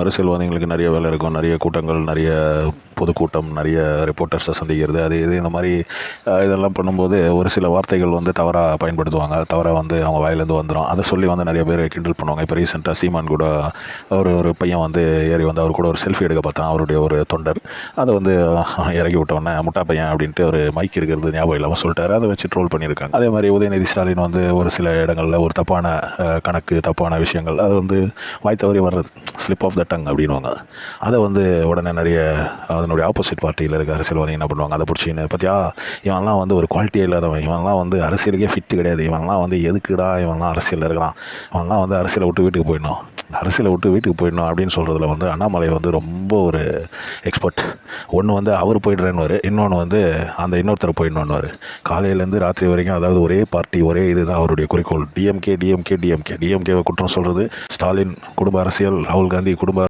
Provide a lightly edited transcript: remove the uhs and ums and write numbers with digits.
அரசியல்வாதிகளுக்கு நிறைய வேலை இருக்கும், நிறைய கூட்டங்கள், நிறைய பொதுக்கூட்டம், நிறைய ரிப்போர்ட்டர்ஸை சந்திக்கிறது, அது இது இந்த மாதிரி இதெல்லாம் பண்ணும்போது ஒரு சில வார்த்தைகள் வந்து தவறாக பயன்படுத்துவாங்க. தவறாக வந்து அவங்க வாயிலேருந்து வந்துடும். அதை சொல்லி வந்து நிறைய பேர் கிண்டல் பண்ணுவாங்க. இப்போ ரீசெண்டாக சீமான் கூட ஒரு பையன் வந்து ஏறி வந்து அவர் கூட ஒரு செல்ஃபி எடுக்க பார்த்தான், அவருடைய ஒரு தொண்டர். அதை வந்து இறக்கி விட்டோன்னே முட்டா பையன் அப்படின்ட்டு ஒரு மைக் இருக்கிறது ஞாபகம் இல்லாமல் சொல்லிட்டாரு. அதை வச்சு ட்ரோல் பண்ணியிருக்காங்க. அதே மாதிரி உதயநிதி ஸ்டாலின் வந்து ஒரு சில இடங்களில் ஒரு தப்பான கணக்கு, தப்பான விஷயங்கள், அது வந்து வாய் தவறி வர்றது, ஸ்லிப் ஆஃப் த டங் அப்படின்வாங்க. அதை வந்து உடனே நிறைய அதனுடைய ஆப்போசிட் பார்ட்டியில் இருக்க அரசியல்வாதிகள் என்ன பண்ணுவாங்க, அதை பிடிச்சின்னு பார்த்தியா இவன்லாம் வந்து ஒரு குவாலிட்டியே இல்லாதவன், இவன்லாம் வந்து அரசியலுக்கே ஃபிட்டு கிடையாது, இவன்லாம் வந்து எதுக்குடா இவன்லாம் அரசியலில் இருக்கிறான், இவன்லாம் வந்து அரசியலை விட்டு வீட்டுக்கு போயிடணும், அரசியலை விட்டு வீட்டுக்கு போயிடணும் அப்படின்னு சொல்கிறதுல வந்து அண்ணாமலை வந்து ரொம்ப ஒரு எக்ஸ்பர்ட். ஒன்று வந்து அவர் போய்ட்றேன்னுவார், இன்னொன்று வந்து அந்த இன்னொருத்தர் போயிடணுன்னுவார். காலையிலேருந்து ராத்திரி வரைக்கும் அதாவது ஒரே பார்ட்டி, ஒரே இதுதான் அவருடைய குறிக்கோள். டிஎம்கேவை குற்றம் சொல்கிறது, ஸ்டாலின் குடும்ப அரசியல், ராகுல் காந்தி குடும்ப